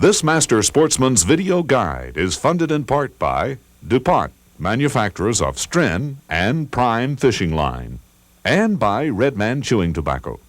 This Master Sportsman's video guide is funded in part by DuPont, manufacturers of Strin and Prime Fishing Line, and by Redman Chewing Tobacco.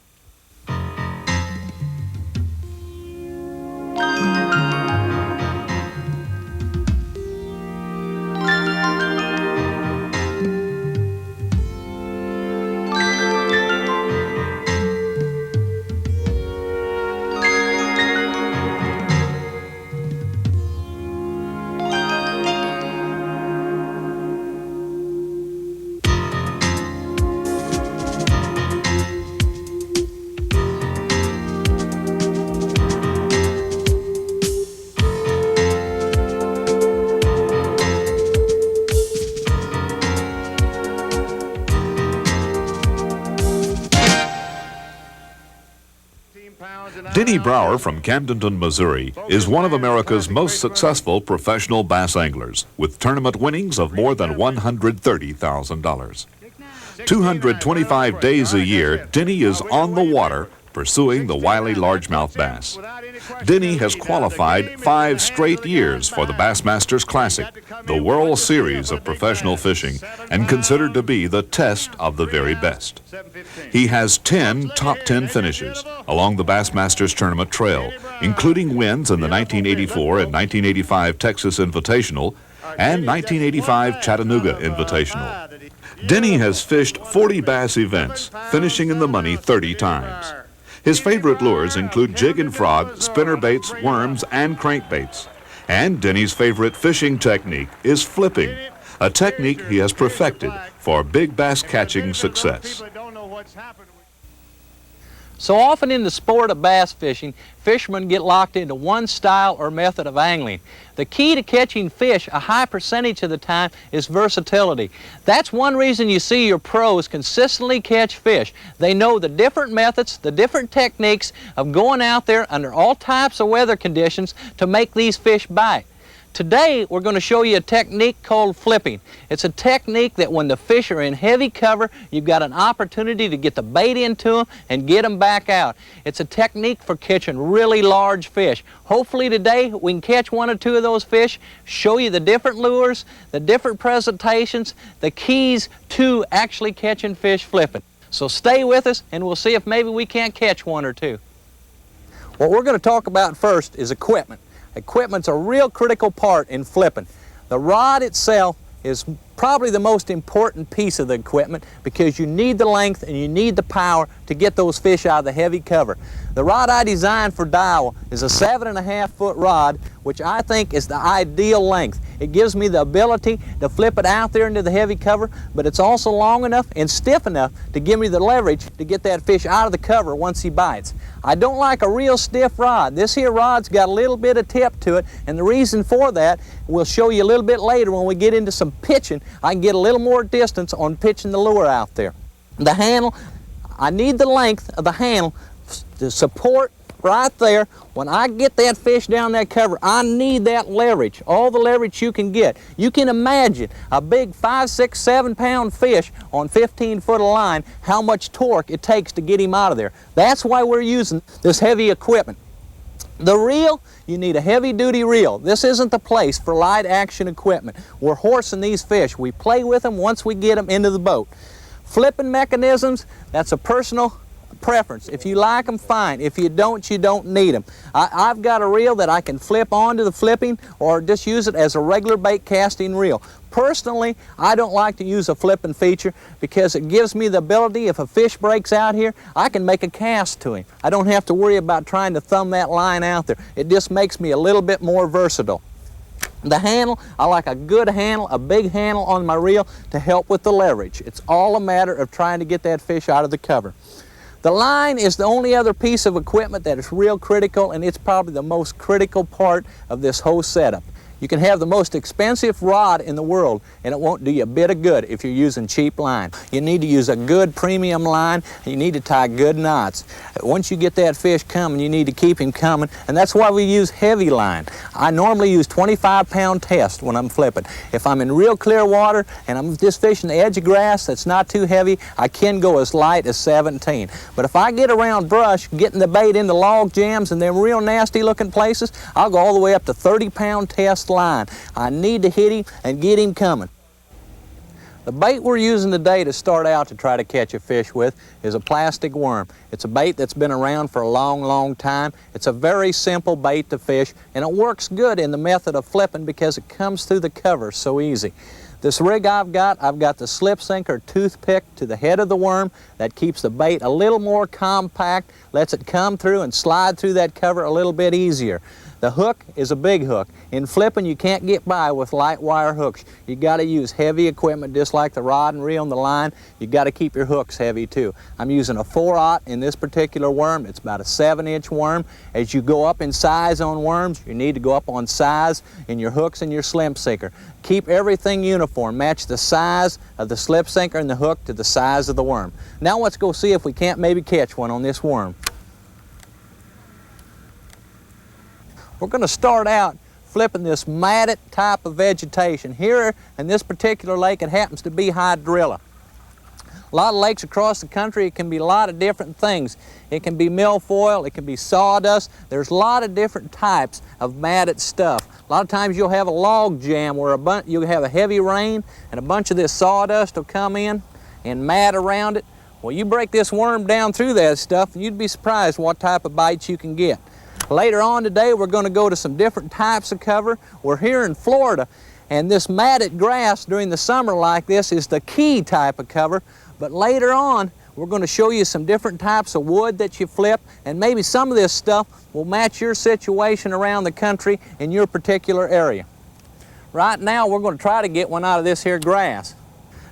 Denny Brauer from Camdenton, Missouri, is one of America's most successful professional bass anglers, with tournament winnings of more than $130,000. 225 days a year, Denny is on the water pursuing the wily largemouth bass. Denny has qualified 5 straight years for the Bassmasters Classic, the World Series of professional fishing, and considered to be the test of the very best. He has 10 top 10 finishes along the Bassmasters Tournament trail, including wins in the 1984 and 1985 Texas Invitational and 1985 Chattanooga Invitational. Denny has fished 40 bass events, finishing in the money 30 times. His favorite lures include jig and frog, spinnerbaits, worms, and crankbaits. And Denny's favorite fishing technique is flipping, a technique he has perfected for big bass catching success. So often in the sport of bass fishing, fishermen get locked into one style or method of angling. The key to catching fish a high percentage of the time is versatility. That's one reason you see your pros consistently catch fish. They know the different methods, the different techniques of going out there under all types of weather conditions to make these fish bite. Today, we're going to show you a technique called flipping. It's a technique that when the fish are in heavy cover, you've got an opportunity to get the bait into them and get them back out. It's a technique for catching really large fish. Hopefully today, we can catch 1 or 2 of those fish, show you the different lures, the different presentations, the keys to actually catching fish flipping. So stay with us and we'll see if maybe we can't catch 1 or 2. What we're going to talk about first is equipment. Equipment's a real critical part in flipping. The rod itself is probably the most important piece of the equipment because you need the length and you need the power to get those fish out of the heavy cover. The rod I designed for Daiwa is a 7.5-foot rod, which I think is the ideal length. It gives me the ability to flip it out there into the heavy cover, but it's also long enough and stiff enough to give me the leverage to get that fish out of the cover once he bites. I don't like a real stiff rod. This here rod's got a little bit of tip to it, and the reason for that we'll show you a little bit later when we get into some pitching. I can get a little more distance on pitching the lure out there. The handle, I need the length of the handle to support right there. When I get that fish down that cover, I need that leverage, all the leverage you can get. You can imagine a big 5, 6, 7 pound fish on 15 foot of line, how much torque it takes to get him out of there. That's why we're using this heavy equipment. The reel, you need a heavy duty reel. This isn't the place for light action equipment. We're horsing these fish. We play with them once we get them into the boat. Flipping mechanisms, that's a personal preference. If you like them, fine. If you don't need them. I've got a reel that I can flip onto the flipping or just use it as a regular bait casting reel. Personally, I don't like to use a flipping feature because it gives me the ability, if a fish breaks out here, I can make a cast to him. I don't have to worry about trying to thumb that line out there. It just makes me a little bit more versatile. The handle, I like a good handle, a big handle on my reel to help with the leverage. It's all a matter of trying to get that fish out of the cover. The line is the only other piece of equipment that is real critical, and it's probably the most critical part of this whole setup. You can have the most expensive rod in the world and it won't do you a bit of good if you're using cheap line. You need to use a good premium line. You need to tie good knots. Once you get that fish coming, you need to keep him coming, and that's why we use heavy line. I normally use 25-pound test when I'm flipping. If I'm in real clear water and I'm just fishing the edge of grass that's not too heavy, I can go as light as 17. But if I get around brush, getting the bait into log jams and them real nasty looking places, I'll go all the way up to 30-pound test line. I need to hit him and get him coming. The bait we're using today to start out to try to catch a fish with is a plastic worm. It's a bait that's been around for a long time. It's a very simple bait to fish, and it works good in the method of flipping because it comes through the cover so easy. This rig I've got the slip sinker toothpick to the head of the worm. That keeps the bait a little more compact, lets it come through and slide through that cover a little bit easier. The hook is a big hook. In flipping, you can't get by with light wire hooks. You got to use heavy equipment just like the rod and reel and the line. You got to keep your hooks heavy too. I'm using a 4/0 in this particular worm. It's about a 7-inch worm. As you go up in size on worms, you need to go up on size in your hooks and your slip sinker. Keep everything uniform. Match the size of the slip sinker and the hook to the size of the worm. Now let's go see if we can't maybe catch one on this worm. We're going to start out flipping this matted type of vegetation. Here in this particular lake, it happens to be hydrilla. A lot of lakes across the country, it can be a lot of different things. It can be milfoil, it can be sawdust. There's a lot of different types of matted stuff. A lot of times you'll have a log jam where you'll have a heavy rain and a bunch of this sawdust will come in and mat around it. Well, you break this worm down through that stuff and you'd be surprised what type of bites you can get. Later on today, we're going to go to some different types of cover. We're here in Florida, and this matted grass during the summer like this is the key type of cover. But later on, we're going to show you some different types of wood that you flip, and maybe some of this stuff will match your situation around the country in your particular area. Right now, we're going to try to get one out of this here grass.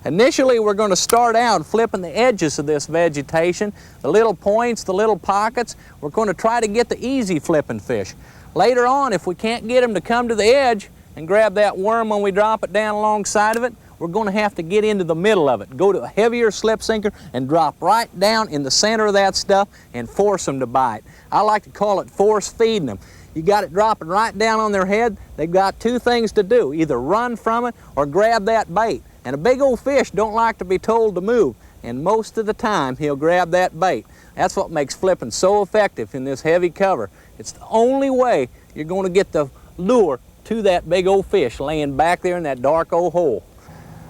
Initially, we're going to start out flipping the edges of this vegetation, the little points, the little pockets. We're going to try to get the easy flipping fish. Later on, if we can't get them to come to the edge and grab that worm when we drop it down alongside of it, we're going to have to get into the middle of it, go to a heavier slip sinker and drop right down in the center of that stuff and force them to bite. I like to call it force feeding them. You got it dropping right down on their head. They've got two things to do, either run from it or grab that bait. And a big old fish don't like to be told to move, and most of the time he'll grab that bait. That's what makes flipping so effective in this heavy cover. It's the only way you're going to get the lure to that big old fish laying back there in that dark old hole.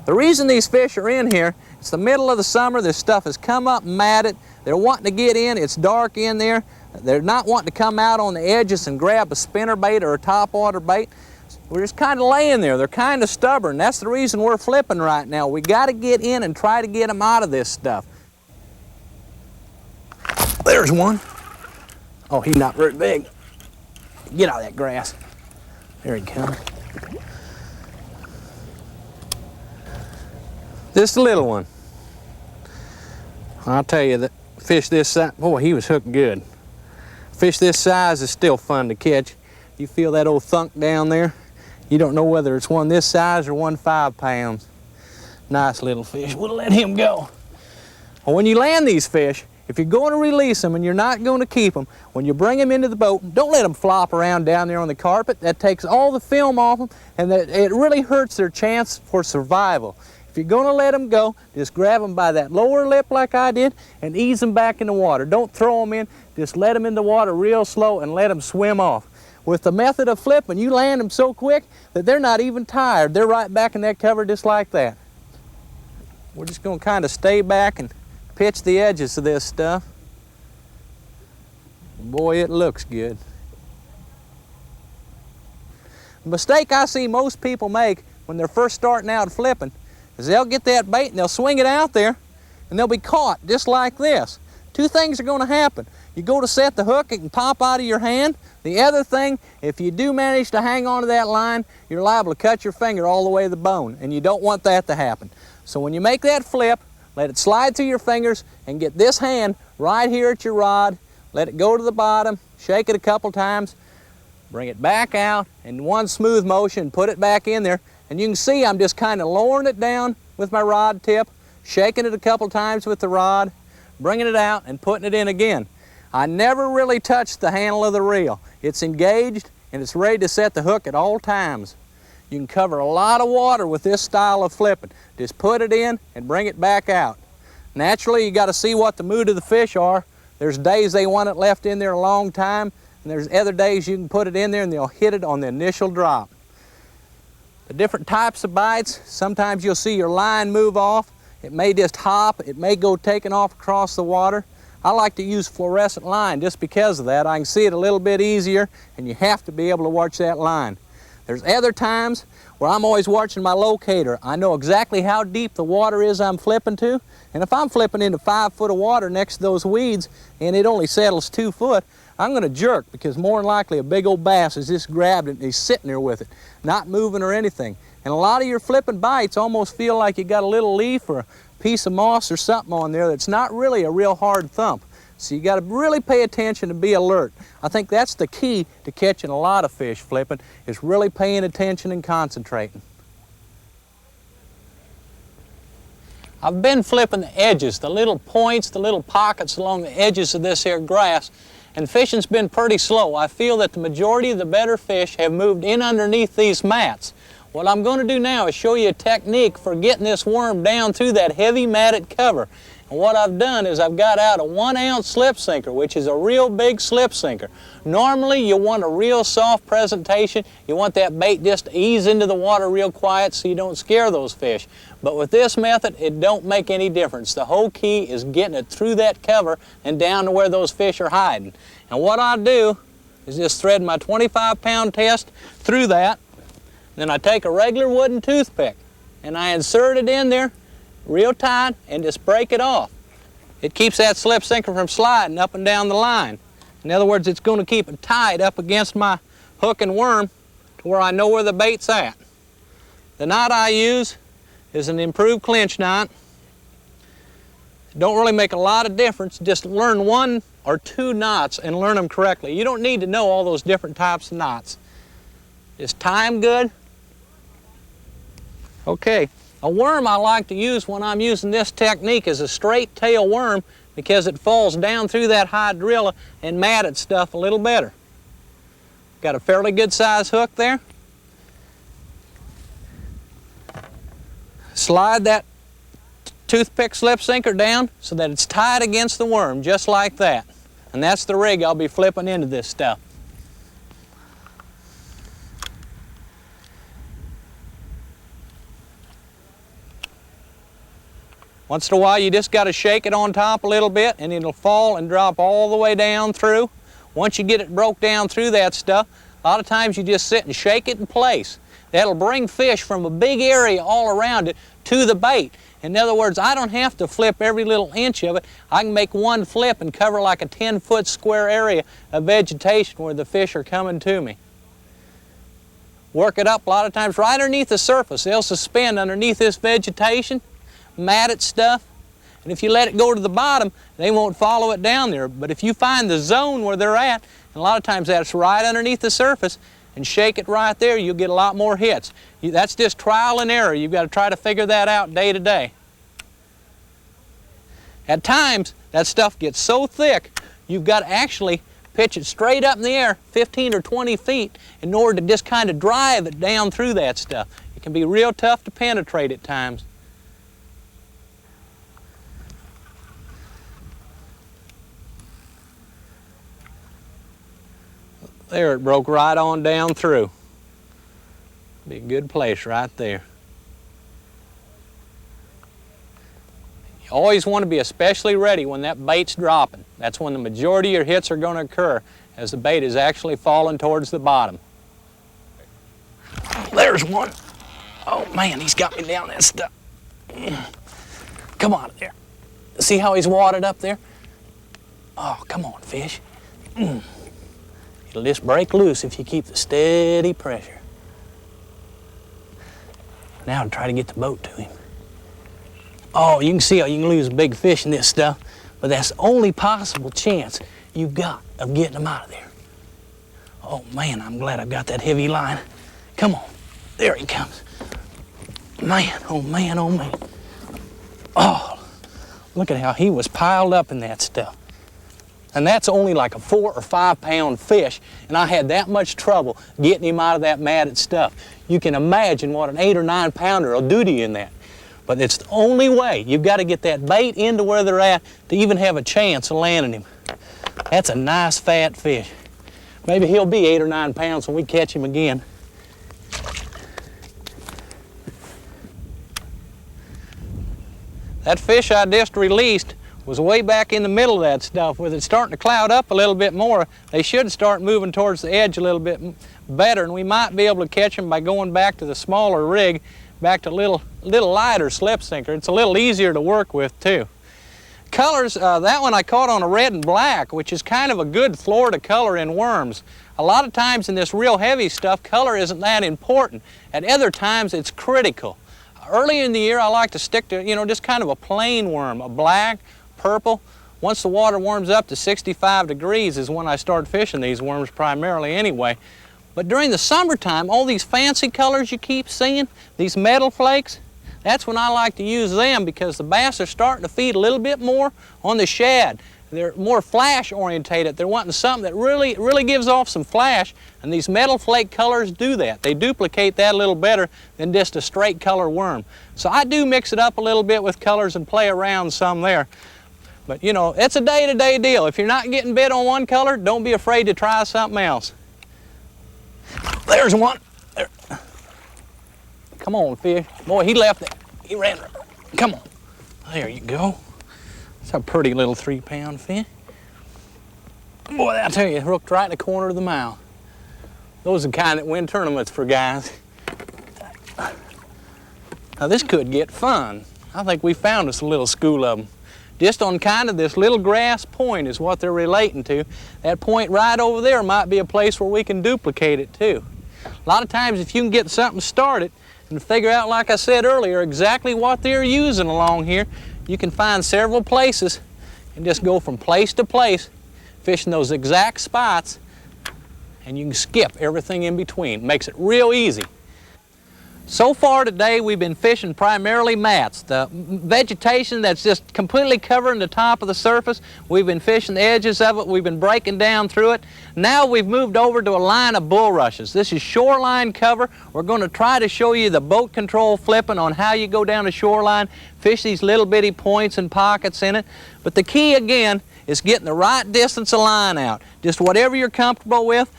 The reason these fish are in here, it's the middle of the summer, this stuff has come up matted, they're wanting to get in, it's dark in there, they're not wanting to come out on the edges and grab a spinner bait or a topwater bait. We're just kind of laying there. They're kind of stubborn. That's the reason we're flipping right now. We got to get in and try to get them out of this stuff. There's one. Oh, he's not very big. Get out of that grass. There he comes. Just a little one. I'll tell you, that fish this size, boy, he was hooked good. Fish this size is still fun to catch. You feel that old thunk down there? You don't know whether it's one this size or one 5 pounds. Nice little fish. We'll let him go. Well, when you land these fish, if you're going to release them and you're not going to keep them, when you bring them into the boat, don't let them flop around down there on the carpet. That takes all the film off them, and it really hurts their chance for survival. If you're going to let them go, just grab them by that lower lip like I did and ease them back in the water. Don't throw them in. Just let them in the water real slow and let them swim off. With the method of flipping, you land them so quick that they're not even tired. They're right back in that cover just like that. We're just going to kind of stay back and pitch the edges of this stuff. Boy, it looks good. The mistake I see most people make when they're first starting out flipping is they'll get that bait and they'll swing it out there and they'll be caught just like this. Two things are going to happen. You go to set the hook, it can pop out of your hand. The other thing, if you do manage to hang on to that line, you're liable to cut your finger all the way to the bone, and you don't want that to happen. So when you make that flip, let it slide through your fingers and get this hand right here at your rod. Let it go to the bottom, shake it a couple times, bring it back out in one smooth motion, put it back in there, and you can see I'm just kind of lowering it down with my rod tip, shaking it a couple times with the rod, bringing it out and putting it in again. I never really touch the handle of the reel. It's engaged and it's ready to set the hook at all times. You can cover a lot of water with this style of flipping. Just put it in and bring it back out. Naturally, you got to see what the mood of the fish are. There's days they want it left in there a long time, and there's other days you can put it in there and they'll hit it on the initial drop. The different types of bites, sometimes you'll see your line move off. It may just hop, it may go taking off across the water. I like to use fluorescent line just because of that. I can see it a little bit easier, and you have to be able to watch that line. There's other times where I'm always watching my locator. I know exactly how deep the water is I'm flipping to, and if I'm flipping into 5 foot of water next to those weeds and it only settles 2 foot, I'm going to jerk, because more than likely a big old bass has just grabbed it and he's sitting there with it, not moving or anything. And a lot of your flipping bites almost feel like you got a little leaf or a piece of moss or something on there that's not really a real hard thump. So you got to really pay attention and be alert. I think that's the key to catching a lot of fish flipping, is really paying attention and concentrating. I've been flipping the edges, the little points, the little pockets along the edges of this here grass, and fishing's been pretty slow. I feel that the majority of the better fish have moved in underneath these mats. What I'm going to do now is show you a technique for getting this worm down through that heavy matted cover. And what I've done is I've got out a 1 ounce slip sinker, which is a real big slip sinker. Normally you want a real soft presentation. You want that bait just to ease into the water real quiet so you don't scare those fish. But with this method, it don't make any difference. The whole key is getting it through that cover and down to where those fish are hiding. And what I do is just thread my 25-pound test through that. Then I take a regular wooden toothpick and I insert it in there real tight and just break it off. It keeps that slip sinker from sliding up and down the line. In other words, it's going to keep it tight up against my hook and worm to where I know where the bait's at. The knot I use is an improved clinch knot. It don't really make a lot of difference. Just learn 1 or 2 knots and learn them correctly. You don't need to know all those different types of knots. Just tie them good. Okay, a worm I like to use when I'm using this technique is a straight tail worm, because it falls down through that hydrilla and matted stuff a little better. Got a fairly good size hook there. Slide that toothpick slip sinker down so that it's tied against the worm, just like that. And that's the rig I'll be flipping into this stuff. Once in a while you just got to shake it on top a little bit and it'll fall and drop all the way down through. Once you get it broke down through that stuff, a lot of times you just sit and shake it in place. That'll bring fish from a big area all around it to the bait. In other words, I don't have to flip every little inch of it. I can make one flip and cover like a 10-foot square area of vegetation where the fish are coming to me. Work it up a lot of times right underneath the surface. They'll suspend underneath this vegetation, matted stuff, and if you let it go to the bottom, they won't follow it down there. But if you find the zone where they're at, and a lot of times that's right underneath the surface, and shake it right there, you'll get a lot more hits. That's just trial and error. You've got to try to figure that out day to day. At times, that stuff gets so thick, you've got to actually pitch it straight up in the air 15 or 20 feet in order to just kind of drive it down through that stuff. It can be real tough to penetrate at times. There, it broke right on down through. Be a good place right there. You always want to be especially ready when that bait's dropping. That's when the majority of your hits are going to occur, as the bait is actually falling towards the bottom. There's one. Oh man, he's got me down that stuff. Come on there. See how he's wadded up there? Oh, come on, fish. It'll just break loose if you keep the steady pressure. Now to try to get the boat to him. Oh, you can see how you can lose a big fish in this stuff, but that's the only possible chance you've got of getting them out of there. Oh man, I'm glad I've got that heavy line. Come on, there he comes. Man, oh man, oh man. Oh, look at how he was piled up in that stuff. And that's only like a 4 or 5 pound fish, and I had that much trouble getting him out of that matted stuff. You can imagine what an 8 or 9 pounder will do to you in that. But it's the only way. You've got to get that bait into where they're at to even have a chance of landing him. That's a nice fat fish. Maybe he'll be 8 or 9 pounds when we catch him again. That fish I just released was way back in the middle of that stuff. With it starting to cloud up a little bit more, they should start moving towards the edge a little bit better, and we might be able to catch them by going back to the smaller rig, back to a little lighter slip sinker. It's a little easier to work with too. Colors, that one I caught on a red and black, which is kind of a good Florida color in worms. A lot of times in this real heavy stuff, color isn't that important. At other times, it's critical. Early in the year, I like to stick to, just kind of a plain worm, a black, purple. Once the water warms up to 65 degrees is when I start fishing these worms primarily anyway. But during the summertime, all these fancy colors you keep seeing, these metal flakes, that's when I like to use them because the bass are starting to feed a little bit more on the shad. They're more flash orientated. They're wanting something that really gives off some flash, and these metal flake colors do that. They duplicate that a little better than just a straight color worm. So I do mix it up a little bit with colors and play around some there. But it's a day-to-day deal. If you're not getting bit on one color, don't be afraid to try something else. There's one. There. Come on, fish. Boy, he left it. He ran. Come on. There you go. That's a pretty little 3 pound fish. Boy, I tell you, hooked right in the corner of the mouth. Those are the kind that win tournaments for guys. Now this could get fun. I think we found us a little school of them. Just on kind of this little grass point is what they're relating to. That point right over there might be a place where we can duplicate it too. A lot of times if you can get something started and figure out, like I said earlier, exactly what they're using along here, you can find several places and just go from place to place, fishing those exact spots, and you can skip everything in between. Makes it real easy. So far today, we've been fishing primarily mats. The vegetation that's just completely covering the top of the surface, we've been fishing the edges of it, we've been breaking down through it. Now we've moved over to a line of bulrushes. This is shoreline cover. We're going to try to show you the boat control flipping on how you go down the shoreline, fish these little bitty points and pockets in it. But the key again is getting the right distance of line out. Just whatever you're comfortable with.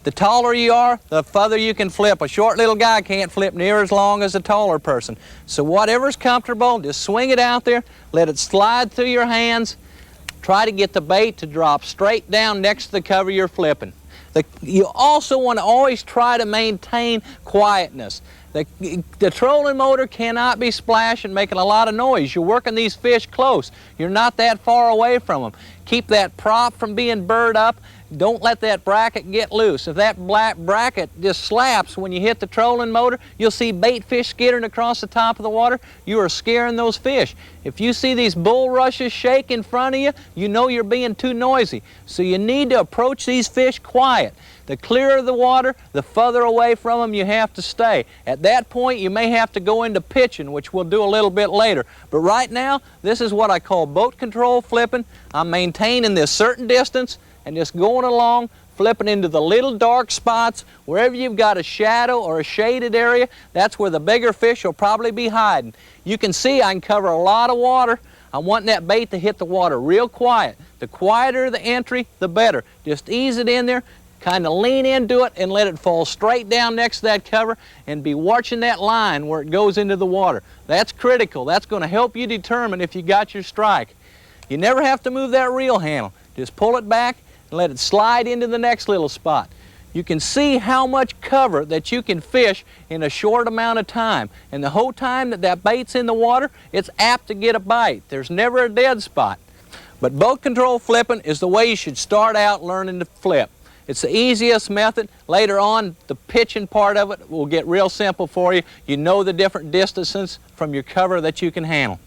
The taller you are, the further you can flip. A short little guy can't flip near as long as a taller person. So whatever's comfortable, just swing it out there, let it slide through your hands. Try to get the bait to drop straight down next to the cover you're flipping. You also want to always try to maintain quietness. The trolling motor cannot be splashing, making a lot of noise. You're working these fish close. You're not that far away from them. Keep that prop from being burred up. Don't let that bracket get loose. If that black bracket just slaps when you hit the trolling motor, you'll see bait fish skittering across the top of the water. You are scaring those fish. If you see these bulrushes shake in front of you, you know you're being too noisy. So you need to approach these fish quiet. The clearer the water, the further away from them you have to stay. At that point, you may have to go into pitching, which we'll do a little bit later. But right now, this is what I call boat control flipping. I'm maintaining this certain distance and just going along, flipping into the little dark spots. Wherever you've got a shadow or a shaded area, that's where the bigger fish will probably be hiding. You can see I can cover a lot of water. I'm wanting that bait to hit the water real quiet. The quieter the entry, the better. Just ease it in there, kind of lean into it and let it fall straight down next to that cover and be watching that line where it goes into the water. That's critical. That's going to help you determine if you got your strike. You never have to move that reel handle. Just pull it back and let it slide into the next little spot. You can see how much cover that you can fish in a short amount of time. And the whole time that that bait's in the water, it's apt to get a bite. There's never a dead spot. But boat control flipping is the way you should start out learning to flip. It's the easiest method. Later on, the pitching part of it will get real simple for you. You know the different distances from your cover that you can handle.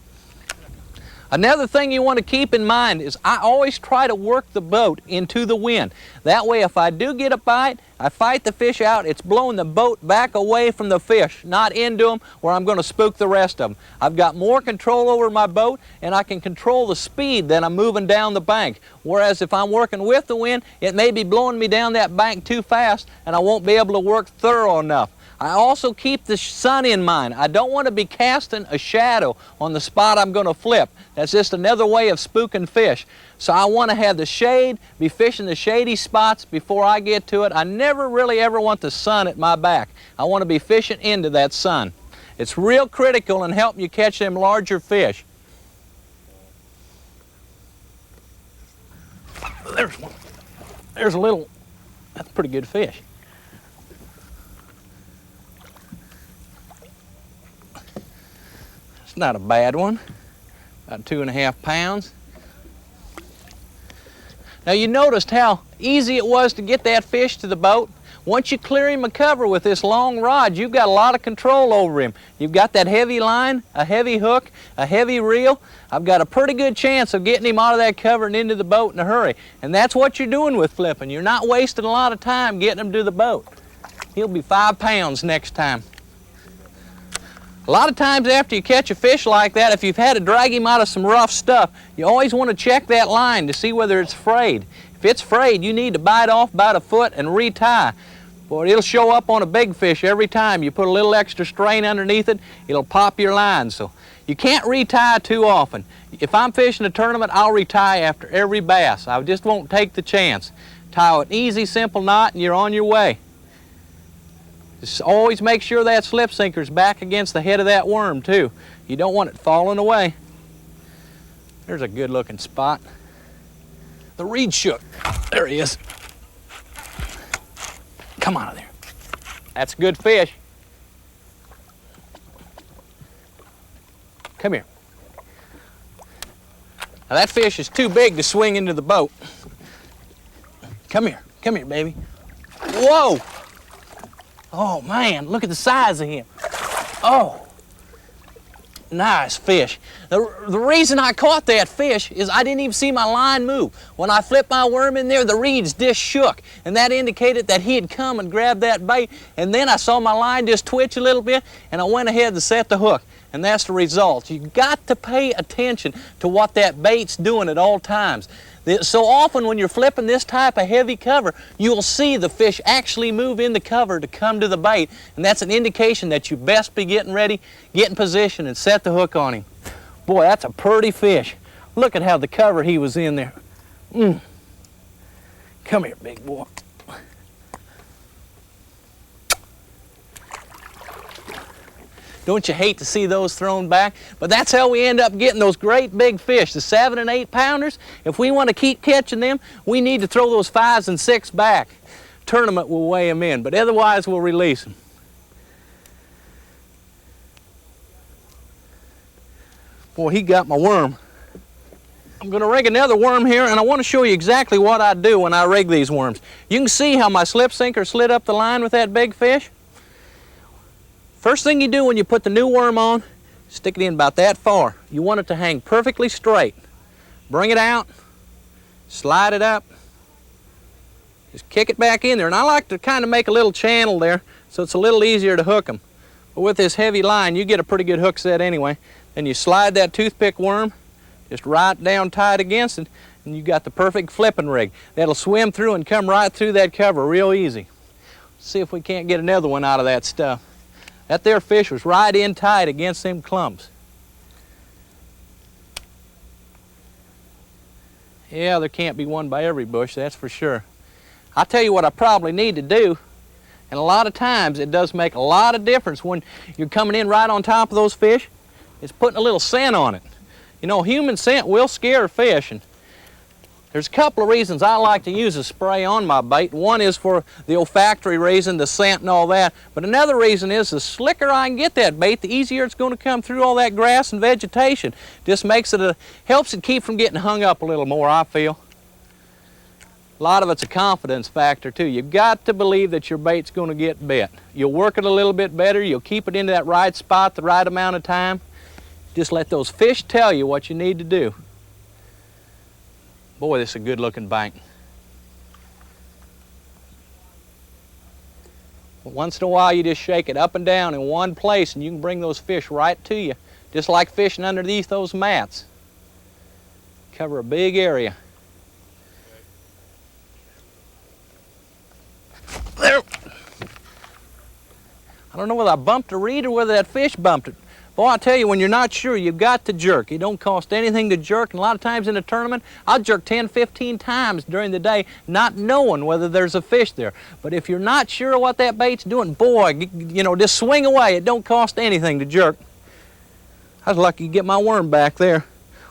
Another thing you want to keep in mind is I always try to work the boat into the wind. That way if I do get a bite, I fight the fish out, it's blowing the boat back away from the fish, not into them where I'm going to spook the rest of them. I've got more control over my boat and I can control the speed that I'm moving down the bank. Whereas if I'm working with the wind, it may be blowing me down that bank too fast and I won't be able to work thorough enough. I also keep the sun in mind. I don't want to be casting a shadow on the spot I'm going to flip. That's just another way of spooking fish. So I want to have the shade, be fishing the shady spots before I get to it. I never really ever want the sun at my back. I want to be fishing into that sun. It's real critical in helping you catch them larger fish. There's one. There's a little, that's a pretty good fish. It's not a bad one, about 2.5 pounds. Now you noticed how easy it was to get that fish to the boat. Once you clear him of cover with this long rod, you've got a lot of control over him. You've got that heavy line, a heavy hook, a heavy reel. I've got a pretty good chance of getting him out of that cover and into the boat in a hurry. And that's what you're doing with flipping. You're not wasting a lot of time getting him to the boat. He'll be 5 pounds next time. A lot of times after you catch a fish like that, if you've had to drag him out of some rough stuff, you always want to check that line to see whether it's frayed. If it's frayed, you need to bite off about a foot and retie. Boy, it'll show up on a big fish every time. You put a little extra strain underneath it, it'll pop your line. So you can't retie too often. If I'm fishing a tournament, I'll retie after every bass. I just won't take the chance. Tie an easy, simple knot and you're on your way. Just always make sure that slip sinker's back against the head of that worm too. You don't want it falling away. There's a good looking spot. The reed shook. There he is. Come on out of there. That's a good fish. Come here. Now that fish is too big to swing into the boat. Come here, baby. Whoa! Oh man, look at the size of him. Oh, nice fish. The reason I caught that fish is I didn't even see my line move. When I flipped my worm in there, the reeds just shook, and that indicated that he had come and grabbed that bait, and then I saw my line just twitch a little bit, and I went ahead and set the hook, and that's the result. You've got to pay attention to what that bait's doing at all times. So often when you're flipping this type of heavy cover, you'll see the fish actually move in the cover to come to the bait, and that's an indication that you best be getting ready, get in position, and set the hook on him. Boy, that's a pretty fish. Look at how the cover he was in there. Come here, big boy. Don't you hate to see those thrown back? But that's how we end up getting those great big fish, the 7 and 8 pounders. If we want to keep catching them, we need to throw those 5s and 6s back. Tournament will weigh them in, but otherwise we'll release them. Boy, he got my worm. I'm going to rig another worm here, and I want to show you exactly what I do when I rig these worms. You can see how my slip sinker slid up the line with that big fish. First thing you do when you put the new worm on, stick it in about that far. You want it to hang perfectly straight. Bring it out, slide it up, just kick it back in there. And I like to kind of make a little channel there so it's a little easier to hook them. But with this heavy line, you get a pretty good hook set anyway. Then you slide that toothpick worm just right down tight against it, and you got the perfect flipping rig. That'll swim through and come right through that cover real easy. See if we can't get another one out of that stuff. That there fish was right in tight against them clumps. Yeah, there can't be one by every bush, that's for sure. I'll tell you what I probably need to do, and a lot of times it does make a lot of difference when you're coming in right on top of those fish, is putting a little scent on it. You know, human scent will scare fish, and there's a couple of reasons I like to use a spray on my bait. One is for the olfactory reason, the scent and all that. But another reason is the slicker I can get that bait, the easier it's going to come through all that grass and vegetation. Just makes it helps it keep from getting hung up a little more, I feel. A lot of it's a confidence factor too. You've got to believe that your bait's going to get bit. You'll work it a little bit better. You'll keep it into that right spot the right amount of time. Just let those fish tell you what you need to do. Boy, this is a good looking bank. Once in a while you just shake it up and down in one place and you can bring those fish right to you, just like fishing underneath those mats. Cover a big area. There. I don't know whether I bumped a reed or whether that fish bumped it. Boy, I tell you, when you're not sure, you've got to jerk. It don't cost anything to jerk, and a lot of times in a tournament, I'll jerk 10, 15 times during the day, not knowing whether there's a fish there. But if you're not sure what that bait's doing, boy, you know, just swing away. It don't cost anything to jerk. I was lucky to get my worm back there.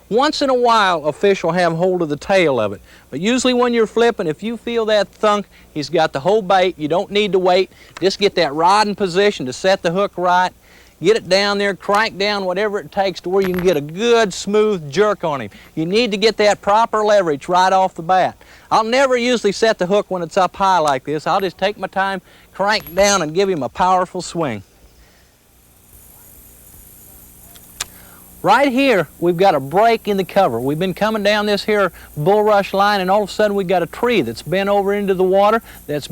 Once in a while, a fish will have hold of the tail of it. But usually when you're flipping, if you feel that thunk, he's got the whole bait. You don't need to wait. Just get that rod in position to set the hook right. Get it down there, crank down whatever it takes to where you can get a good, smooth jerk on him. You need to get that proper leverage right off the bat. I'll never usually set the hook when it's up high like this. I'll just take my time, crank down, and give him a powerful swing. Right here, we've got a break in the cover. We've been coming down this here bulrush line, and all of a sudden we've got a tree that's bent over into the water. That's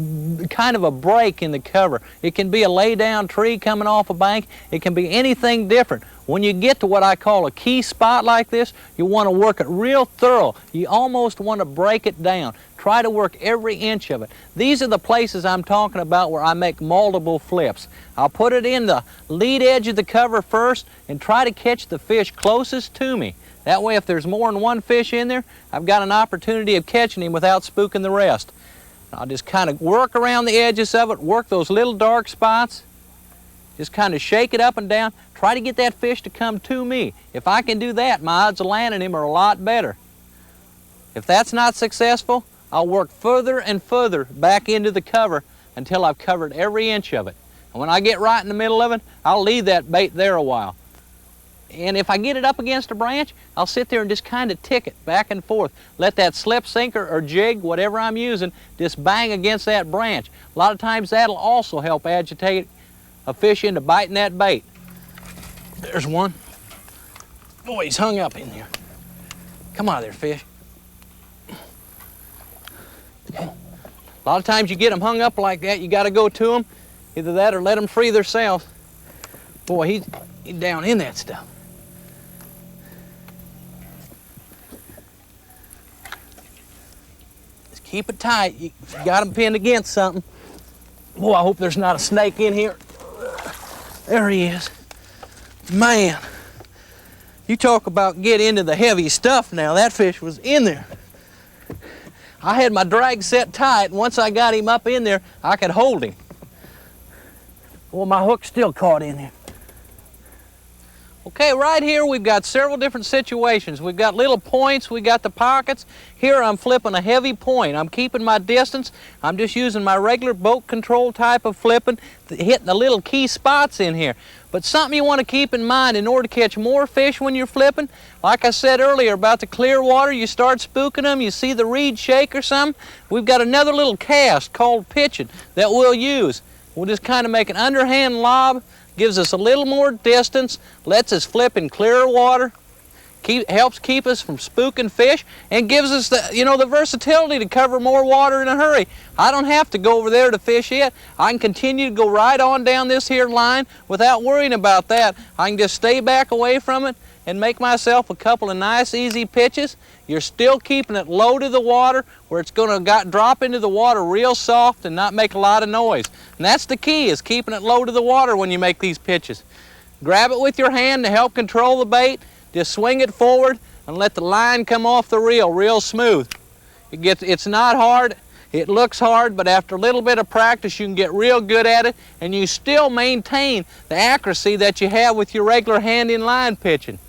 kind of a break in the cover. It can be a lay-down tree coming off a bank. It can be anything different. When you get to what I call a key spot like this, you want to work it real thorough. You almost want to break it down. Try to work every inch of it. These are the places I'm talking about where I make multiple flips. I'll put it in the lead edge of the cover first and try to catch the fish closest to me. That way, if there's more than one fish in there, I've got an opportunity of catching him without spooking the rest. I'll just kind of work around the edges of it, work those little dark spots. Just kind of shake it up and down. Try to get that fish to come to me. If I can do that, my odds of landing him are a lot better. If that's not successful, I'll work further and further back into the cover until I've covered every inch of it. And when I get right in the middle of it, I'll leave that bait there a while. And if I get it up against a branch, I'll sit there and just kind of tick it back and forth. Let that slip sinker or jig, whatever I'm using, just bang against that branch. A lot of times that'll also help agitate a fish into biting that bait. There's one. Boy, he's hung up in there. Come on there, fish. A lot of times you get them hung up like that, you got to go to them. Either that or let them free themselves. Boy, he's down in that stuff. Just keep it tight. You got them pinned against something. Boy, I hope there's not a snake in here. There he is. Man, you talk about get into the heavy stuff now. That fish was in there. I had my drag set tight, and once I got him up in there, I could hold him. Well, my hook's still caught in there. Okay, right here we've got several different situations. We've got little points, we got the pockets. Here I'm flipping a heavy point. I'm keeping my distance. I'm just using my regular boat control type of flipping, hitting the little key spots in here. But something you want to keep in mind in order to catch more fish when you're flipping, like I said earlier about the clear water, you start spooking them, you see the reed shake or something, we've got another little cast called pitching that we'll use. We'll just kind of make an underhand lob, gives us a little more distance, lets us flip in clearer water, helps keep us from spooking fish, and gives us the versatility to cover more water in a hurry. I don't have to go over there to fish it. I can continue to go right on down this here line without worrying about that. I can just stay back away from it and make myself a couple of nice easy pitches. You're still keeping it low to the water where it's going to drop into the water real soft and not make a lot of noise. And that's the key, is keeping it low to the water when you make these pitches. Grab it with your hand to help control the bait. Just swing it forward and let the line come off the reel real smooth. It's not hard. It looks hard, but after a little bit of practice, you can get real good at it, and you still maintain the accuracy that you have with your regular hand-in line pitching.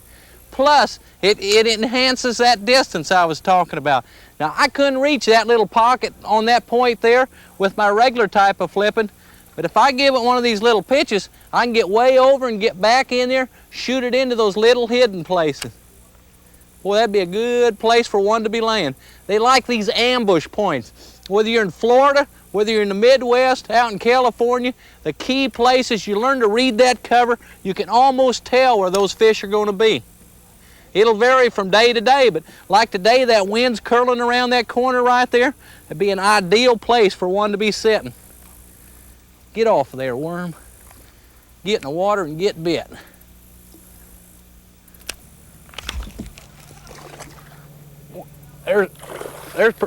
Plus, it enhances that distance I was talking about. Now, I couldn't reach that little pocket on that point there with my regular type of flipping, but if I give it one of these little pitches, I can get way over and get back in there, shoot it into those little hidden places. Boy, that'd be a good place for one to be laying. They like these ambush points. Whether you're in Florida Whether you're in the Midwest, out in California, the key places you learn to read that cover, you can almost tell where those fish are going to be. It'll vary from day to day, but like today, that wind's curling around that corner right there. It'd be an ideal place for one to be sitting. Get off of there, worm. Get in the water and get bit.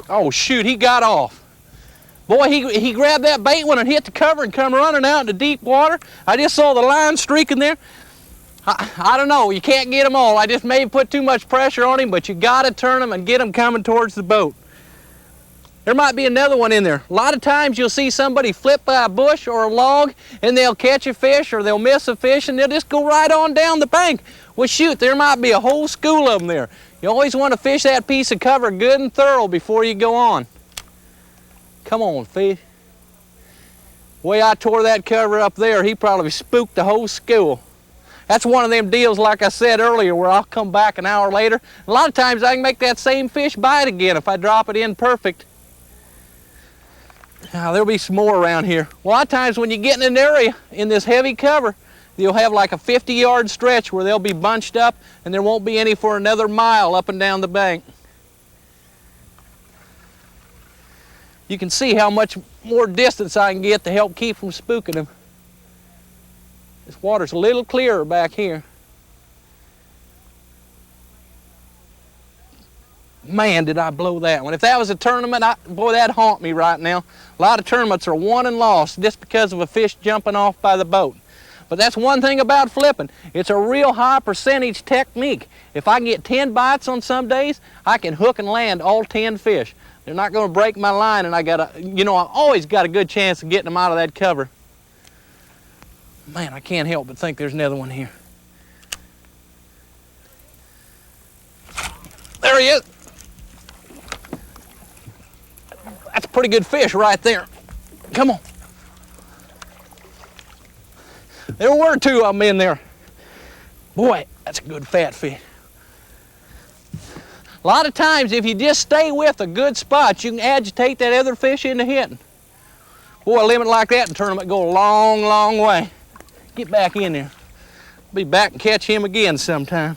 Oh shoot, he got off. Boy, he grabbed that bait one and hit the cover and come running out into deep water. I just saw the line streaking there. I don't know, you can't get them all. I just may put too much pressure on him, but you gotta turn them and get them coming towards the boat. There might be another one in there. A lot of times you'll see somebody flip by a bush or a log and they'll catch a fish or they'll miss a fish and they'll just go right on down the bank. Well shoot, there might be a whole school of them there. You always want to fish that piece of cover good and thorough before you go on. Come on, fish. The way I tore that cover up there, he probably spooked the whole school. That's one of them deals, like I said earlier, where I'll come back an hour later. A lot of times I can make that same fish bite again if I drop it in perfect. Now, there'll be some more around here. A lot of times when you get in an area in this heavy cover, you'll have like a 50-yard stretch where they'll be bunched up and there won't be any for another mile up and down the bank. You can see how much more distance I can get to help keep from spooking them. This water's a little clearer back here. Man, did I blow that one. If that was a tournament, boy, that'd haunt me right now. A lot of tournaments are won and lost just because of a fish jumping off by the boat. But that's one thing about flipping. It's a real high percentage technique. If I can get 10 bites on some days, I can hook and land all 10 fish. They're not going to break my line, and I always got a good chance of getting them out of that cover. Man, I can't help but think there's another one here. There he is. That's a pretty good fish right there. Come on. There were two of them in there. Boy, that's a good fat fish. A lot of times, if you just stay with a good spot, you can agitate that other fish into hitting. Boy, a limit like that in tournament go a long, long way. Get back in there. Be back and catch him again sometime.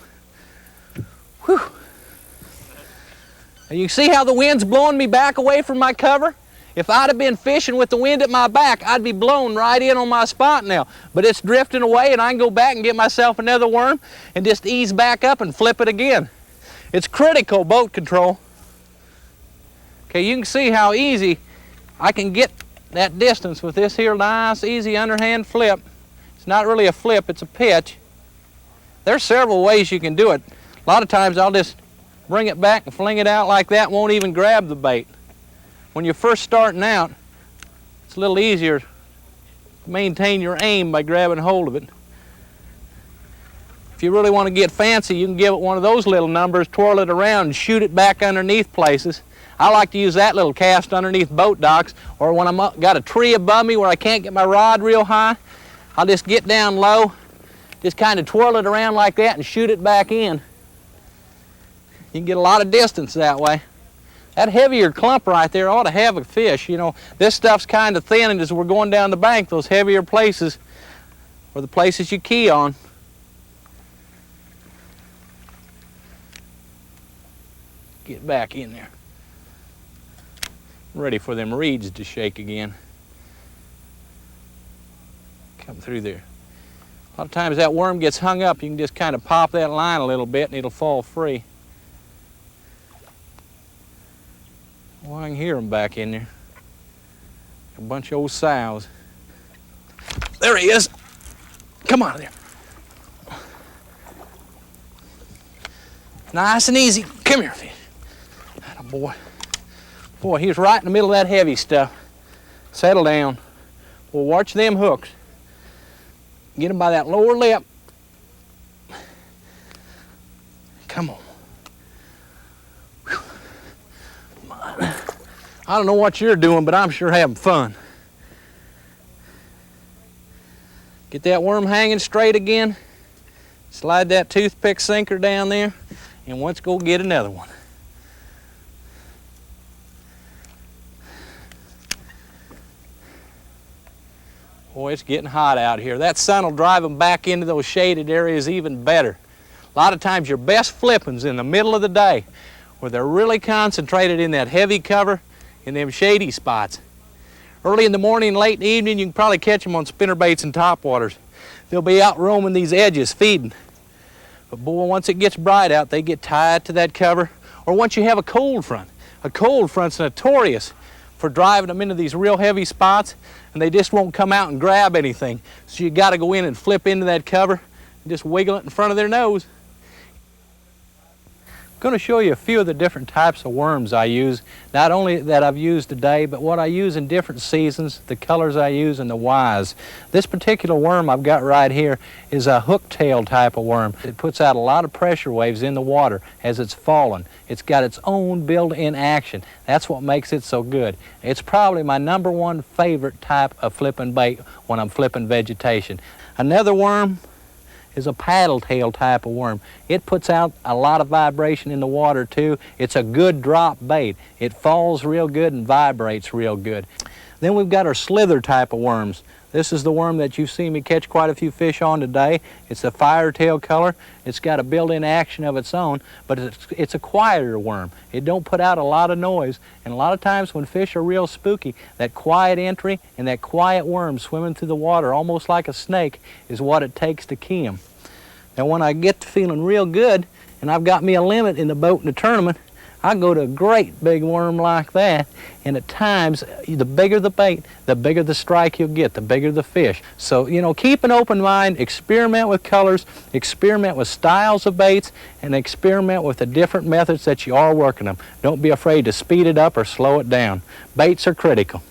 Whew. And you see how the wind's blowing me back away from my cover? If I'd have been fishing with the wind at my back, I'd be blown right in on my spot now. But it's drifting away and I can go back and get myself another worm and just ease back up and flip it again. It's critical boat control. Okay, you can see how easy I can get that distance with this here nice, easy underhand flip. It's not really a flip, it's a pitch. There's several ways you can do it. A lot of times I'll just bring it back and fling it out like that, won't even grab the bait. When you're first starting out, it's a little easier to maintain your aim by grabbing hold of it. If you really want to get fancy, you can give it one of those little numbers, twirl it around and shoot it back underneath places. I like to use that little cast underneath boat docks, or when I've got a tree above me where I can't get my rod real high, I'll just get down low, just kind of twirl it around like that and shoot it back in. You can get a lot of distance that way. That heavier clump right there ought to have a fish. You know, this stuff's kind of thin, and as we're going down the bank, those heavier places are the places you key on. Get back in there. Ready for them reeds to shake again. Come through there. A lot of times that worm gets hung up, you can just kind of pop that line a little bit and it'll fall free. Well, I can hear them back in there. A bunch of old sows. There he is. Come on there. Nice and easy. Come here, fish. Atta boy. Boy, he was right in the middle of that heavy stuff. Settle down. Well, watch them hooks. Get him by that lower lip. Come on. Whew. I don't know what you're doing, but I'm sure having fun. Get that worm hanging straight again. Slide that toothpick sinker down there, and let's go get another one. Boy, it's getting hot out here. That sun will drive them back into those shaded areas even better. A lot of times your best flipping's in the middle of the day where they're really concentrated in that heavy cover in them shady spots. Early in the morning, late in the evening, you can probably catch them on spinnerbaits and topwaters. They'll be out roaming these edges feeding. But boy, once it gets bright out, they get tied to that cover. Or once you have a cold front. A cold front's notorious for driving them into these real heavy spots, and they just won't come out and grab anything. So you got to go in and flip into that cover and just wiggle it in front of their nose. I'm going to show you a few of the different types of worms I use, not only that I've used today, but what I use in different seasons, the colors I use, and the whys. This particular worm I've got right here is a hook-tail type of worm. It puts out a lot of pressure waves in the water as it's falling. It's got its own built-in action. That's what makes it so good. It's probably my #1 favorite type of flipping bait when I'm flipping vegetation. Another worm is a paddle tail type of worm. It puts out a lot of vibration in the water too. It's a good drop bait. It falls real good and vibrates real good. Then we've got our slither type of worms. This is the worm that you've seen me catch quite a few fish on today. It's a firetail color. It's got a built-in action of its own, but it's a quieter worm. It don't put out a lot of noise, and a lot of times when fish are real spooky, that quiet entry and that quiet worm swimming through the water almost like a snake is what it takes to key them. Now when I get to feeling real good and I've got me a limit in the boat in the tournament, I go to a great big worm like that, and at times, the bigger the bait, the bigger the strike you'll get, the bigger the fish. So, you know, keep an open mind, experiment with colors, experiment with styles of baits, and experiment with the different methods that you are working them. Don't be afraid to speed it up or slow it down. Baits are critical.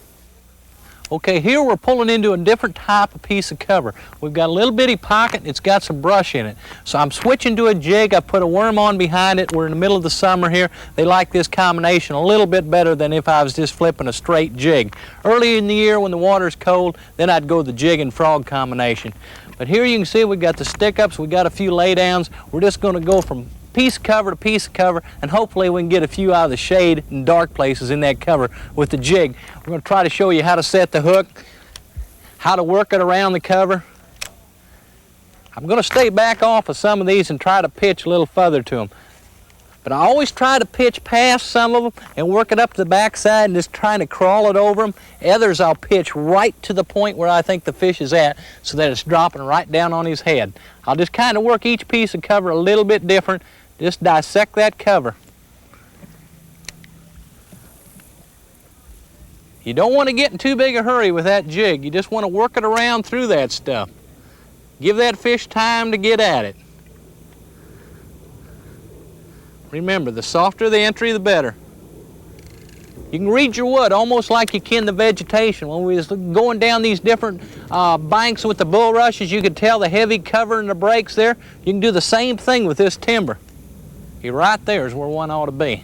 Okay, here we're pulling into a different type of piece of cover. We've got a little bitty pocket and it's got some brush in it. So I'm switching to a jig. I put a worm on behind it. We're in the middle of the summer here. They like this combination a little bit better than if I was just flipping a straight jig. Early in the year when the water's cold, then I'd go the jig and frog combination. But here you can see we've got the stick-ups, we've got a few laydowns. We're just going to go from piece of cover to piece of cover, and hopefully we can get a few out of the shade and dark places in that cover with the jig. We're going to try to show you how to set the hook, how to work it around the cover. I'm going to stay back off of some of these and try to pitch a little further to them. But I always try to pitch past some of them and work it up to the backside and just trying to crawl it over them. Others I'll pitch right to the point where I think the fish is at so that it's dropping right down on his head. I'll just kind of work each piece of cover a little bit different. Just dissect that cover. You don't want to get in too big a hurry with that jig. You just want to work it around through that stuff. Give that fish time to get at it. Remember, the softer the entry, the better. You can read your wood almost like you can the vegetation. When we was going down these different banks with the bulrushes, you could tell the heavy cover and the breaks there. You can do the same thing with this timber. You're right there is where one ought to be.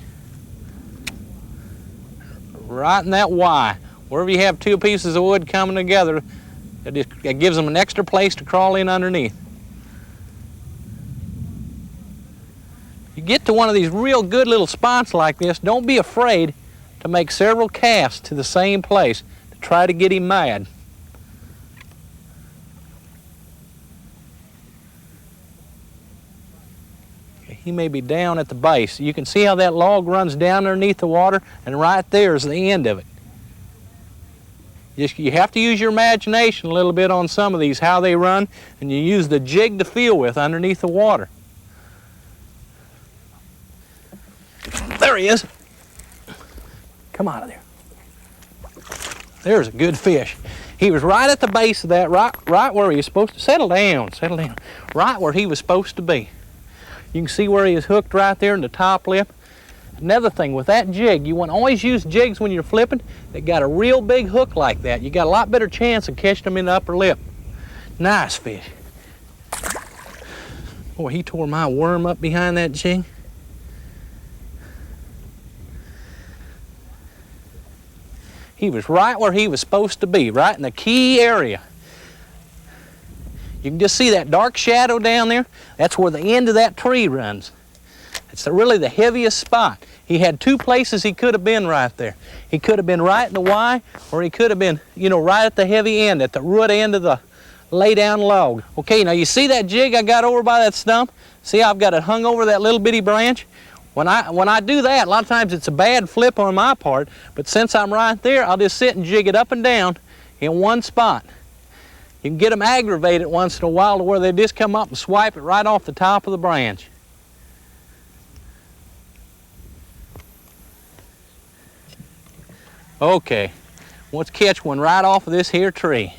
Right in that Y. Wherever you have two pieces of wood coming together, it gives them an extra place to crawl in underneath. You get to one of these real good little spots like this, don't be afraid to make several casts to the same place to try to get him mad. He may be down at the base. You can see how that log runs down underneath the water, and right there is the end of it. You have to use your imagination a little bit on some of these, how they run, and you use the jig to feel with underneath the water. There he is. Come out of there. There's a good fish. He was right at the base of that, right where he was supposed to. Settle down, right where he was supposed to be. You can see where he is hooked right there in the top lip. Another thing, with that jig, you want to always use jigs when you're flipping that got a real big hook like that. You got a lot better chance of catching them in the upper lip. Nice fish. Boy, he tore my worm up behind that jig. He was right where he was supposed to be, right in the key area. You can just see that dark shadow down there. That's where the end of that tree runs. It's really the heaviest spot. He had two places he could have been right there. He could have been right in the Y, or he could have been, you know, right at the heavy end, at the root end of the lay down log. Okay, now you see that jig I got over by that stump? See, I've got it hung over that little bitty branch. When I do that, a lot of times it's a bad flip on my part, but since I'm right there, I'll just sit and jig it up and down in one spot. You can get them aggravated once in a while to where they just come up and swipe it right off the top of the branch. Okay, let's catch one right off of this here tree.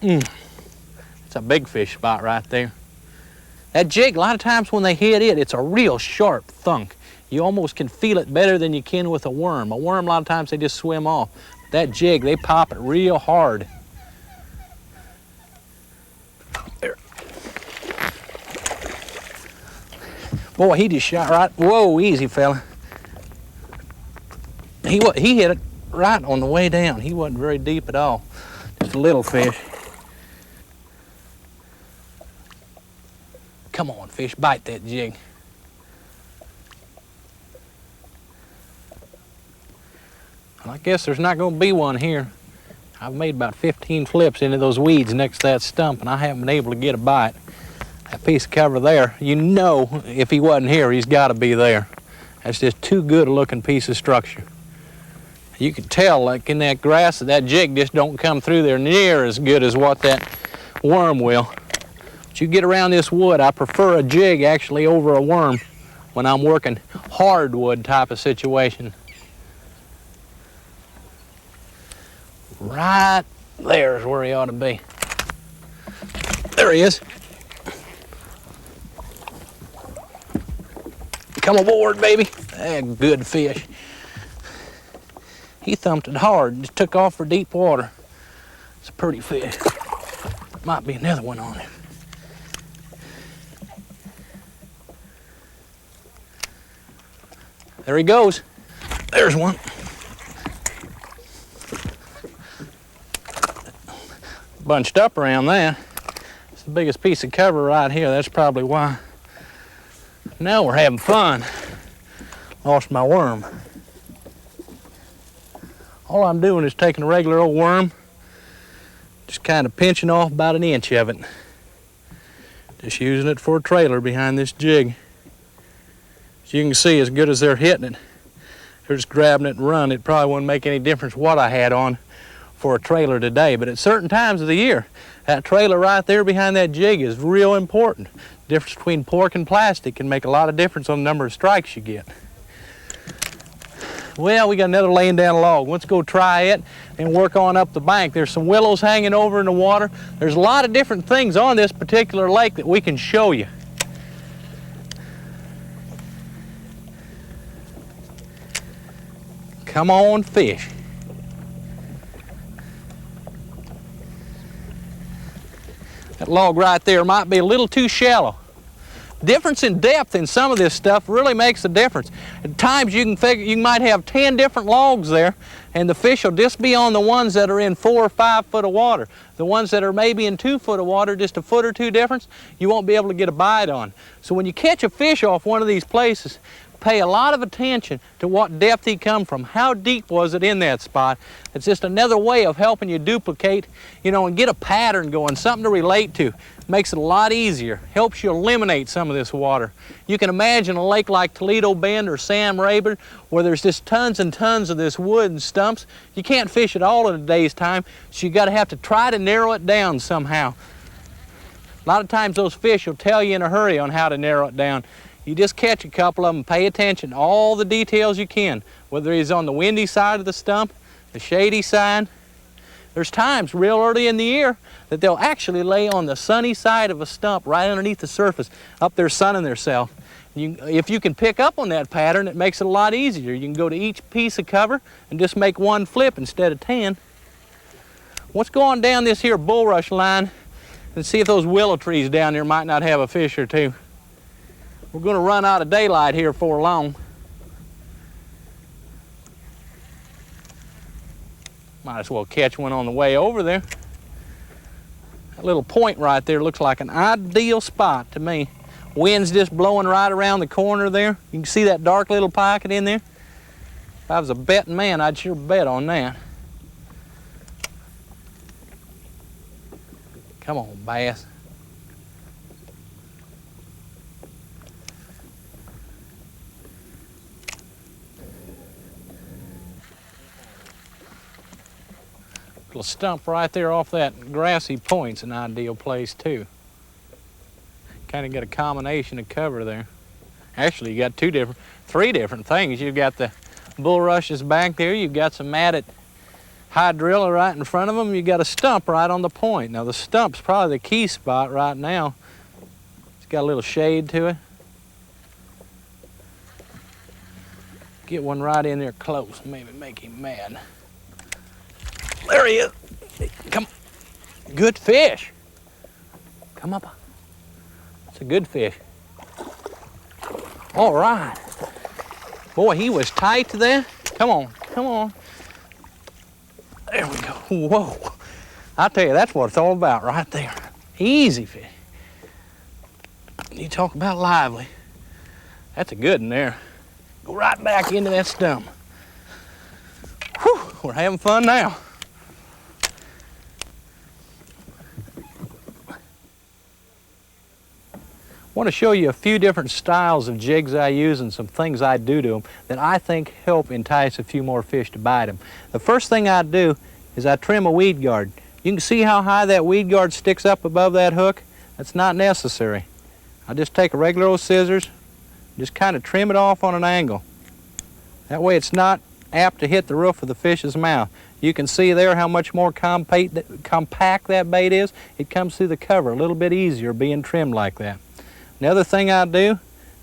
It's a big fish spot right there. That jig, a lot of times when they hit it, it's a real sharp thunk. You almost can feel it better than you can with a worm. A worm, a lot of times they just swim off. That jig, they pop it real hard. There. Boy, he just shot right. Whoa, easy, fella. He hit it right on the way down. He wasn't very deep at all. Just a little fish. Come on, fish, bite that jig. Well, I guess there's not going to be one here. I've made about 15 flips into those weeds next to that stump, and I haven't been able to get a bite. That piece of cover there, you know if he wasn't here, he's got to be there. That's just too good a looking piece of structure. You can tell, like in that grass, that jig just don't come through there near as good as what that worm will. But you get around this wood, I prefer a jig actually over a worm when I'm working hardwood type of situation. Right there is where he ought to be. There he is. Come aboard, baby. Good fish. He thumped it hard, just took off for deep water. It's a pretty fish. Might be another one on it. There he goes. There's one. Bunched up around that. It's the biggest piece of cover right here. That's probably why. Now we're having fun. Lost my worm. All I'm doing is taking a regular old worm, just kind of pinching off about an inch of it. Just using it for a trailer behind this jig. As you can see, as good as they're hitting it, they're just grabbing it and running. It probably wouldn't make any difference what I had on for a trailer today, but at certain times of the year, that trailer right there behind that jig is real important. The difference between pork and plastic can make a lot of difference on the number of strikes you get. Well, we got another laying down log. Let's go try it and work on up the bank. There's some willows hanging over in the water. There's a lot of different things on this particular lake that we can show you. Come on, fish. That log right there might be a little too shallow. Difference in depth in some of this stuff really makes a difference. At times you can figure you might have 10 different logs there, and the fish will just be on the ones that are in 4 or 5 foot of water. The ones that are maybe in 2 foot of water, just a foot or two difference, you won't be able to get a bite on. So when you catch a fish off one of these places, pay a lot of attention to what depth he come from. How deep was it in that spot? It's just another way of helping you duplicate, you know, and get a pattern going, something to relate to. Makes it a lot easier. Helps you eliminate some of this water. You can imagine a lake like Toledo Bend or Sam Rayburn where there's just tons and tons of this wood and stumps. You can't fish it all in a day's time, so you gotta have to try to narrow it down somehow. A lot of times those fish will tell you in a hurry on how to narrow it down. You just catch a couple of them, pay attention to all the details you can, whether he's on the windy side of the stump, the shady side. There's times real early in the year that they'll actually lay on the sunny side of a stump right underneath the surface, up there sunning themselves. If you can pick up on that pattern, it makes it a lot easier. You can go to each piece of cover and just make one flip instead of 10. Let's go on down this here bulrush line and see if those willow trees down there might not have a fish or two. We're going to run out of daylight here before long. Might as well catch one on the way over there. That little point right there looks like an ideal spot to me. Wind's just blowing right around the corner there. You can see that dark little pocket in there. If I was a betting man, I'd sure bet on that. Come on, bass. Little stump right there off that grassy point's an ideal place too. Kind of got a combination of cover there. Actually, you got three different things. You've got the bulrushes back there. You've got some matted hydrilla right in front of them. You've got a stump right on the point. Now the stump's probably the key spot right now. It's got a little shade to it. Get one right in there close, maybe make him mad. There he is. Come on. Good fish. Come up. It's a good fish. All right. Boy, he was tight to that. Come on, come on. There we go. Whoa. I tell you, that's what it's all about right there. Easy fish. You talk about lively. That's a good one there. Go right back into that stump. Whew, we're having fun now. I want to show you a few different styles of jigs I use and some things I do to them that I think help entice a few more fish to bite them. The first thing I do is I trim a weed guard. You can see how high that weed guard sticks up above that hook. That's not necessary. I just take a regular old scissors, just kind of trim it off on an angle. That way it's not apt to hit the roof of the fish's mouth. You can see there how much more compact that bait is. It comes through the cover a little bit easier being trimmed like that. Another thing I do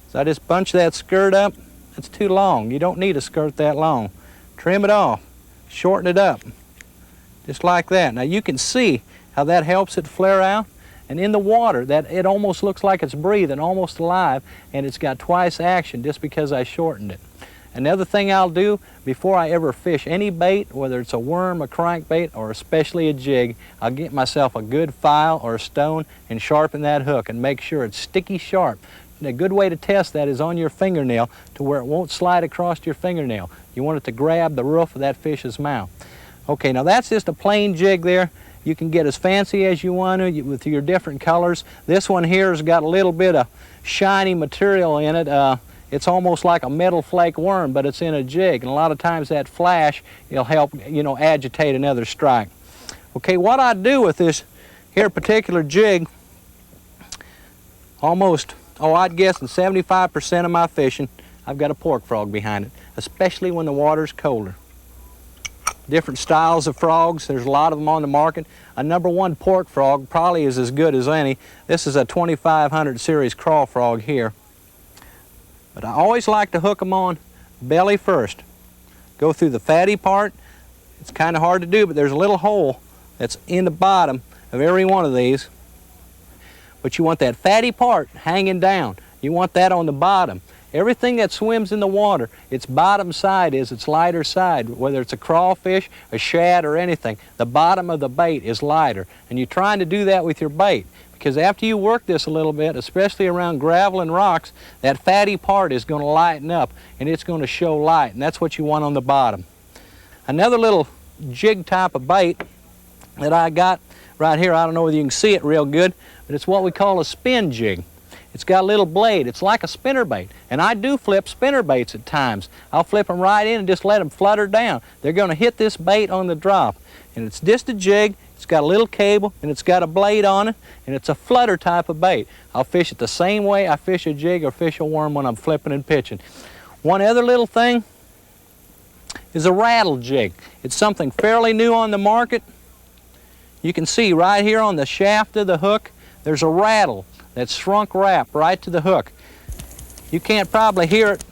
is I just bunch that skirt up. It's too long. You don't need a skirt that long. Trim it off, shorten it up, just like that. Now you can see how that helps it flare out. And in the water, that it almost looks like it's breathing, almost alive, and it's got twice action just because I shortened it. Another thing I'll do before I ever fish any bait, whether it's a worm, a crankbait, or especially a jig, I'll get myself a good file or a stone and sharpen that hook and make sure it's sticky sharp. And a good way to test that is on your fingernail to where it won't slide across your fingernail. You want it to grab the roof of that fish's mouth. Okay, now that's just a plain jig there. You can get as fancy as you want to with your different colors. This one here has got a little bit of shiny material in it. It's almost like a metal flake worm, but it's in a jig, and a lot of times that flash will help, agitate another strike. Okay, what I do with this here particular jig, I'd guess in 75% of my fishing, I've got a pork frog behind it, especially when the water's colder. Different styles of frogs, there's a lot of them on the market. A #1 pork frog probably is as good as any. This is a 2500 series crawl frog here. But I always like to hook them on belly first. Go through the fatty part. It's kind of hard to do, but there's a little hole that's in the bottom of every one of these. But you want that fatty part hanging down. You want that on the bottom. Everything that swims in the water, its bottom side is its lighter side, whether it's a crawfish, a shad, or anything. The bottom of the bait is lighter, and you're trying to do that with your bait. Because after you work this a little bit, especially around gravel and rocks, that fatty part is going to lighten up and it's going to show light, and that's what you want on the bottom. Another little jig type of bait that I got right here, I don't know whether you can see it real good, but it's what we call a spin jig. It's got a little blade. It's like a spinner bait, and I do flip spinner baits at times. I'll flip them right in and just let them flutter down. They're going to hit this bait on the drop, and it's just a jig. It's got a little cable, and it's got a blade on it, and it's a flutter type of bait. I'll fish it the same way I fish a jig or fish a worm when I'm flipping and pitching. One other little thing is a rattle jig. It's something fairly new on the market. You can see right here on the shaft of the hook, there's a rattle that's shrunk wrap right to the hook. You can't probably hear it,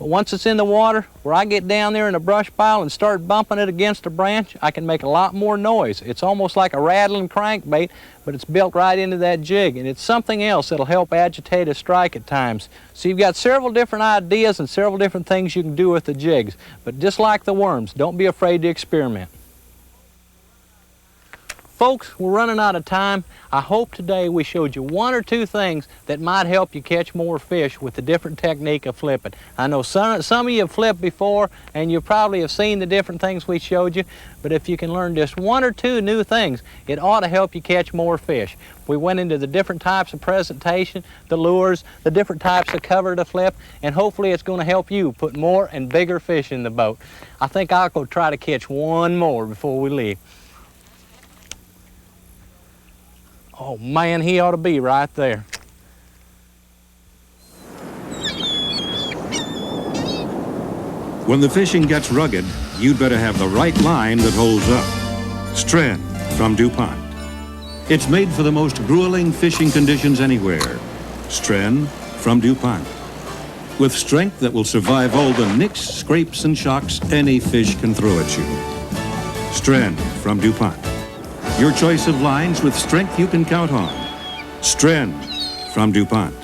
but once it's in the water, where I get down there in a brush pile and start bumping it against a branch, I can make a lot more noise. It's almost like a rattling crankbait, but it's built right into that jig, and it's something else that'll help agitate a strike at times. So you've got several different ideas and several different things you can do with the jigs, but just like the worms, don't be afraid to experiment. Folks, we're running out of time. I hope today we showed you one or two things that might help you catch more fish with the different technique of flipping. I know some of you have flipped before and you probably have seen the different things we showed you, but if you can learn just one or two new things, it ought to help you catch more fish. We went into the different types of presentation, the lures, the different types of cover to flip, and hopefully it's going to help you put more and bigger fish in the boat. I think I'll go try to catch one more before we leave. Oh man, he ought to be right there. When the fishing gets rugged, you'd better have the right line that holds up. Strand from DuPont. It's made for the most grueling fishing conditions anywhere. Strand from DuPont. With strength that will survive all the nicks, scrapes, and shocks any fish can throw at you. Strand from DuPont. Your choice of lines with strength you can count on. Strand from DuPont.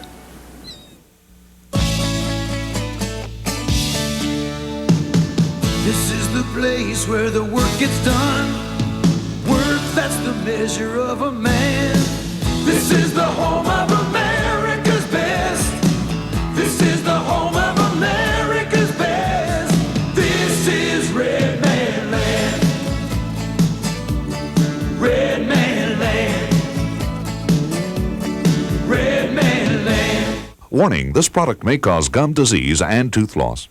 This is the place where the work gets done. Work that's the measure of a man. This is the home of America's best. This is the home of America's best. This is Red Man Land. Red Man Land. Red Man Land. Warning, this product may cause gum disease and tooth loss.